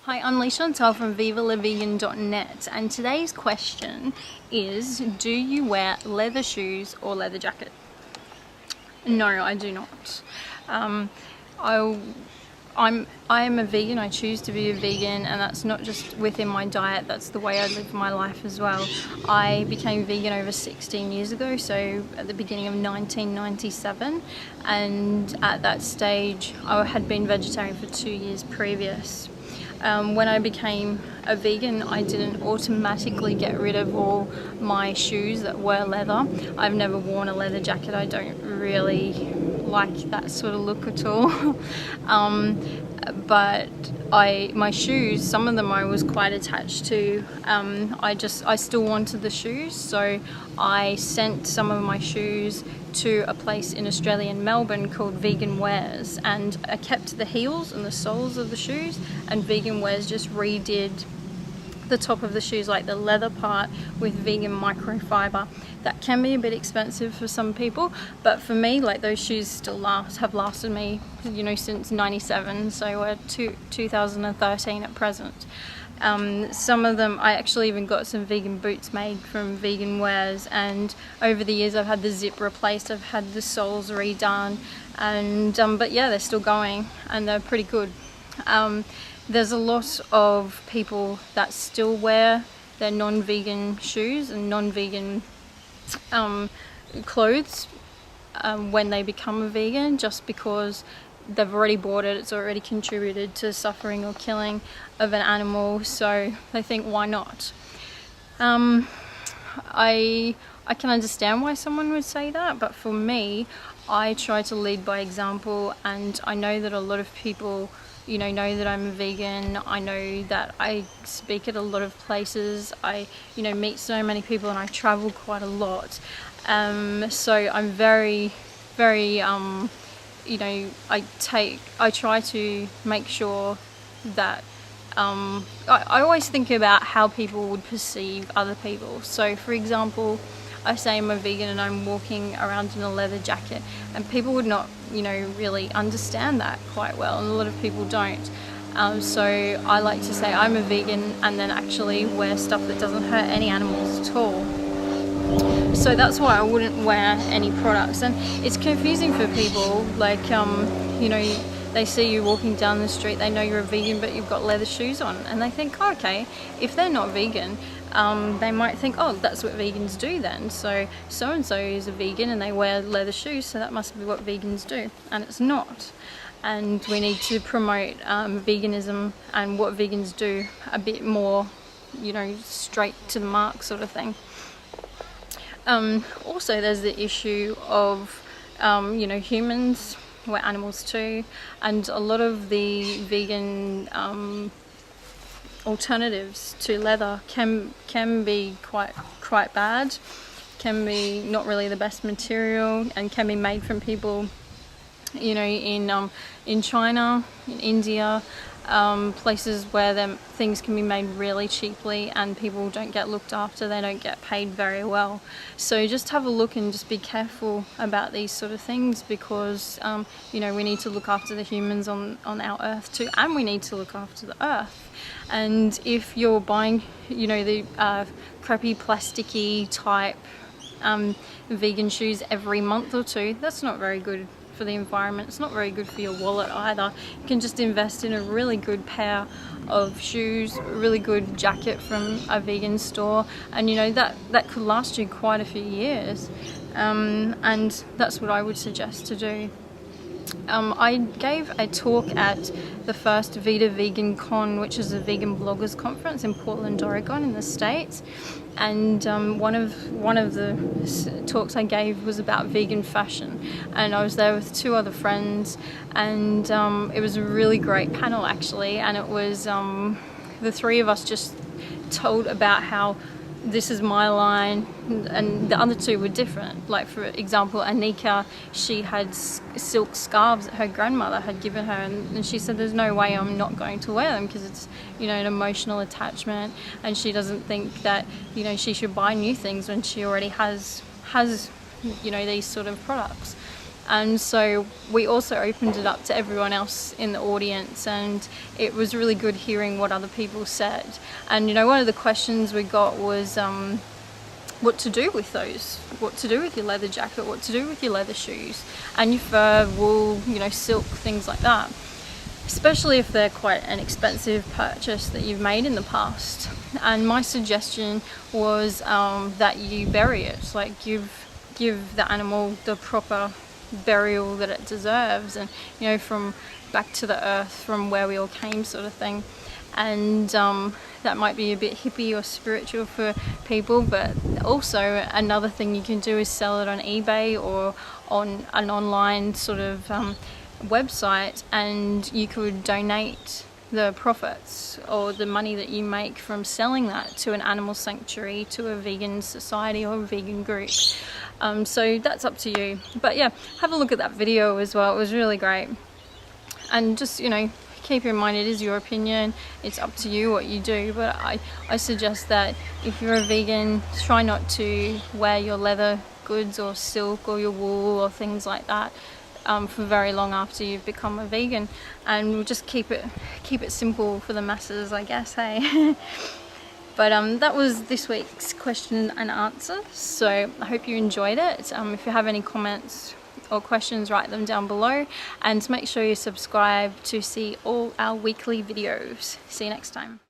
Hi, I'm Leigh-Chantelle from viva-la-vegan.net, and today's question is, do you wear leather shoes or leather jacket? No, I do not. I am a vegan. I choose to be a vegan, and that's not just within my diet, that's the way I live my life as well. I became vegan over 16 years ago, so at the beginning of 1997, and at that stage I had been vegetarian for 2 years previous. When I became a vegan, I didn't automatically get rid of all my shoes that were leather. I've never worn a leather jacket. I don't really like that sort of look at all. But my shoes, some of them I was quite attached to. I still wanted the shoes, so I sent some of my shoes to a place in Australia, in Melbourne, called Vegan Wears, and I kept the heels and the soles of the shoes, and Vegan Wears just redid the top of the shoes, like the leather part, with vegan microfiber. That can be a bit expensive for some people, but for me, like, those shoes still have lasted me, since 97, so we're 2013 at present. Some of them, I actually even got some vegan boots made from Vegan Wears, and over the years I've had the zip replaced, I've had the soles redone, and but yeah, they're still going and they're pretty good. There's a lot of people that still wear their non-vegan shoes and non-vegan clothes when they become a vegan, just because they've already bought it, it's already contributed to suffering or killing of an animal, so they think, why not? I can understand why someone would say that, but for me, I try to lead by example, and I know that a lot of people know that I'm a vegan. I know that I speak at a lot of places. I meet so many people, and I travel quite a lot. So I'm very I try to make sure that I always think about how people would perceive other people. So for example, I say I'm a vegan and I'm walking around in a leather jacket, and people would not really understand that quite well, and a lot of people don't. So I like to say I'm a vegan and then actually wear stuff that doesn't hurt any animals at all. So that's why I wouldn't wear any products, and it's confusing for people, like they see you walking down the street, they know you're a vegan but you've got leather shoes on, and they think, oh, okay, if they're not vegan, they might think, oh, that's what vegans do then, so and so is a vegan and they wear leather shoes, so that must be what vegans do, and it's not. And we need to promote veganism and what vegans do a bit more, straight to the mark sort of thing. Also, there's the issue of humans, we're animals too, and a lot of the vegan alternatives to leather can be quite bad, can be not really the best material, and can be made from people in China, in India, places where things can be made really cheaply and people don't get looked after, they don't get paid very well. So just have a look and just be careful about these sort of things, because we need to look after the humans on our earth too, and we need to look after the earth. And if you're buying the crappy plasticky type vegan shoes every month or two, that's not very good for the environment. It's not very good for your wallet either. You can just invest in a really good pair of shoes, a really good jacket from a vegan store, and that could last you quite a few years, and that's what I would suggest to do. I gave a talk at the first Vita Vegan Con, which is a vegan bloggers conference in Portland, Oregon in the States, and one of the talks I gave was about vegan fashion, and I was there with 2 other friends, and it was a really great panel actually, and it was the 3 of us just told about how this is my line, and the other 2 were different. Like, for example, Anika, she had silk scarves that her grandmother had given her, and she said there's no way I'm not going to wear them, because it's an emotional attachment, and she doesn't think that she should buy new things when she already has these sort of products. and so we also opened it up to everyone else in the audience, and it was really good hearing what other people said. And you know, one of the questions we got was what to do with those, what to do with your leather jacket, what to do with your leather shoes and your fur, wool, you know, silk, things like that, especially if they're quite an expensive purchase that you've made in the past. And my suggestion was that you bury it, like give the animal the proper burial that it deserves, and you know, from back to the earth from where we all came, sort of thing. And that might be a bit hippie or spiritual for people, but also another thing you can do is sell it on eBay or on an online sort of website, and you could donate the profits or the money that you make from selling that to an animal sanctuary, to a vegan society or a vegan group. So that's up to you. But yeah, have a look at that video as well. It was really great. And just, you know, keep in mind, it is your opinion, it's up to you what you do, but I suggest that if you're a vegan, try not to wear your leather goods or silk or your wool or things like that for very long after you've become a vegan, and we'll just keep it simple for the masses, I guess, hey. But that was this week's question and answer, so I hope you enjoyed it. If you have any comments or questions, write them down below, and make sure you subscribe to see all our weekly videos. See you next time.